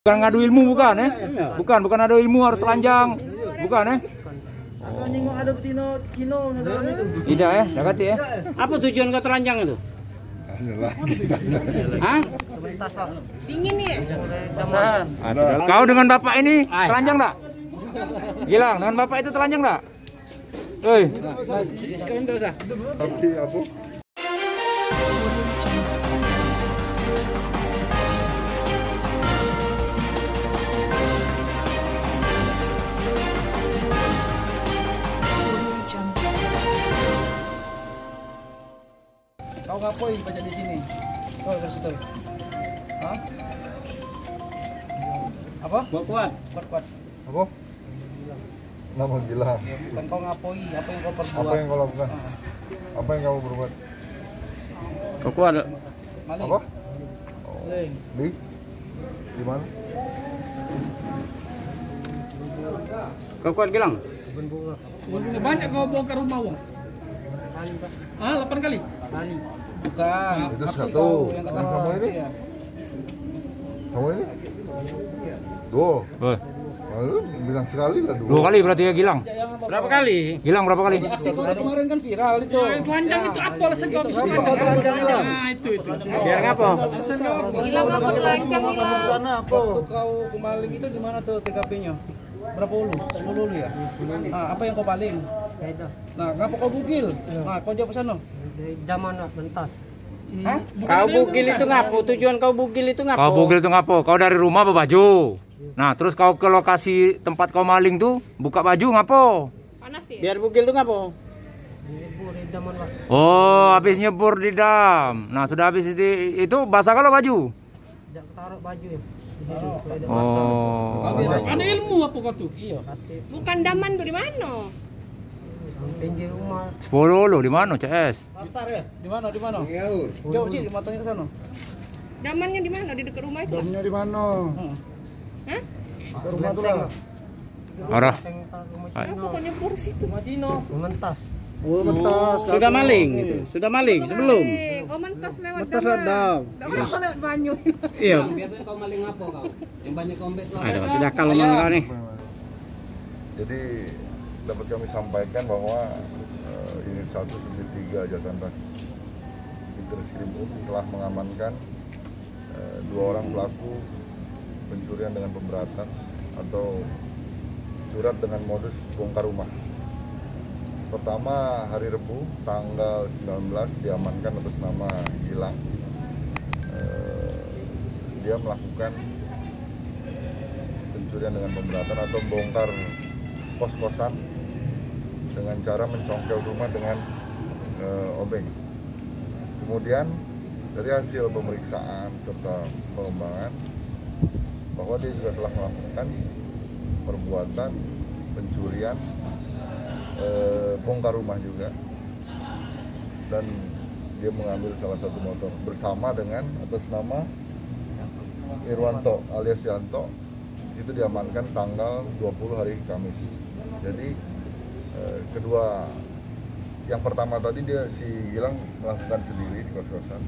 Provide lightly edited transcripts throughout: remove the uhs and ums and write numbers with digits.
Bukan ngadu ilmu, bukan ya? Bukan adu ilmu, harus telanjang. Bukan ya? Ada betina kino dalam itu. Tidak ya, dekati ya. Apa tujuan kau telanjang itu? Hah? Dingin ya? Kau dengan bapak ini telanjang tak? Gilang, dengan bapak itu telanjang tak? Hei. Sekarang dosa. Kau ngapain baca di sini? Kau dari situ. Hah? Apa? Kuat. Kuat. Apa? Nama gila. Bukan kau ngapain? Apa yang kau perbuat? Apa yang kau lakukan? Apa yang kamu berbuat? Kau kuat. Maling. Apa? Maling. Di mana? Kau kuat Gilang? Banyak kau bongkar rumah uang. 8 kali. Bukan. Itu Maksud satu. kau yang kata Sama ini? iya. Sama ini? Dua. Oh, Lalu bilang sekali lah dua. 2 kali berarti ya Gilang. Berapa kali? Gilang berapa kali? Aksi kau kemarin kan viral itu. Yang telanjang itu apa alasan kau bisa Kau telanjang? telanjang Gilang. Nah itu. Biar ngapa? Gilang apa telanjang Gilang? Sana apa? Waktu kau kemaling itu di mana tuh TKP-nya? Berapa ulu? 10 ulu ya? Nah, apa yang kau paling? Nah, ngapa kau bugil? Nah, kau jawab sana. Zaman mentas. Hah? Kau bugil itu ngapo? Tujuan kau bugil itu ngapo? Kau bugil itu ngapo? Kau dari rumah bawa baju. Nah, terus kau ke lokasi tempat kau maling tuh, buka baju ngapo? Panas ya? Biar bugil itu ngapo? Oh, habis nyebur di dam. Nah, sudah habis itu basah kalau baju. Taruh baju ya. Oh. Ada ilmu apa kau tuh? Iya. Bukan daman tuh di mana? Pinggir rumah. 10 lu di mana CS? Pasar ya? Di mana? Jauh sih, di matanya ke sana. Damannya di mana? Di dekat rumah itu? Damnya di mana? Hah? Ke rumah tuh lah. Arah. Ya, pokoknya bor situ. Mentas. Oh, mentas. Sudah maling itu. Sudah maling sebelum. Oh, mentas lewat Mentas lewat dam. Daman lewat banyu. Iya. Biasanya kau maling apa kau? Yang banyak kompet lah. Ada sudah kalau mang kau nih. Jadi dapat kami sampaikan bahwa unit 1 sisi 3 Jatan Ras Ditreskrimum telah mengamankan 2 orang pelaku pencurian dengan pemberatan atau curat dengan modus bongkar rumah. Pertama, hari Rebu tanggal 19 diamankan atas nama Gilang. Dia melakukan pencurian dengan pemberatan atau bongkar kos-kosan dengan cara mencongkel rumah dengan obeng. Kemudian dari hasil pemeriksaan serta pengembangan bahwa dia juga telah melakukan perbuatan pencurian bongkar rumah juga, dan dia mengambil salah satu motor bersama dengan atas nama Irwanto alias Yanto. Itu diamankan tanggal 20 hari Kamis. Jadi kedua, yang pertama tadi dia si Gilang melakukan sendiri di kos-kosan.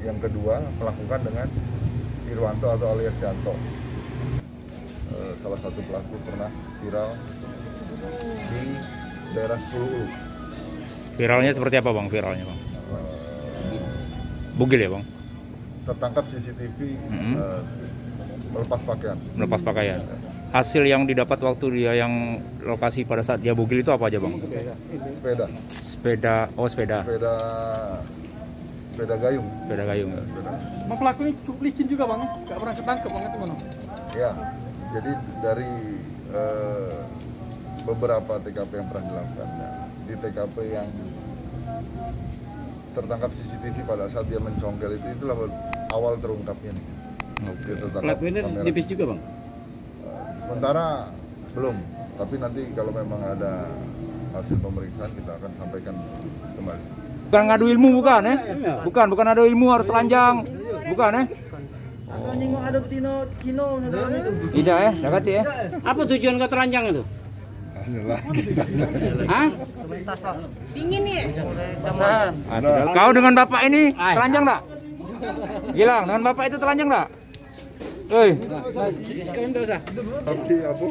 Yang kedua melakukan dengan Irwanto atau alias Yanto. Salah satu pelaku pernah viral di daerah Sulu. Viralnya seperti apa bang? Viralnya bang? Bugil ya bang? Tertangkap CCTV melepas pakaian. Melepas pakaian. Hasil yang didapat waktu dia yang lokasi pada saat dia bugil itu apa aja bang? Sepeda gayung. Sepeda gayung. Ya? Bang pelaku ini cukup licin juga bang. Gak pernah ketangkep bang itu mana? Ya, jadi dari beberapa TKP yang pernah dilakukan, di TKP yang tertangkap CCTV pada saat dia mencongkel itu, itulah awal terungkapnya nih. Pelaku ini tipis juga bang. Sementara belum, tapi nanti kalau memang ada hasil pemeriksaan kita akan sampaikan kembali. Bukan ngadu ilmu, bukan ya? Bukan adu ilmu, harus telanjang. Bukan ya? Ada betina kino dalam itu. Tidak ya, dekati ya. Apa tujuan kau telanjang itu? Hah? Dingin ya? Kau dengan bapak ini telanjang tak? Gilang, dengan bapak itu telanjang tak? Hei, Sekian dosa. Tapi apa?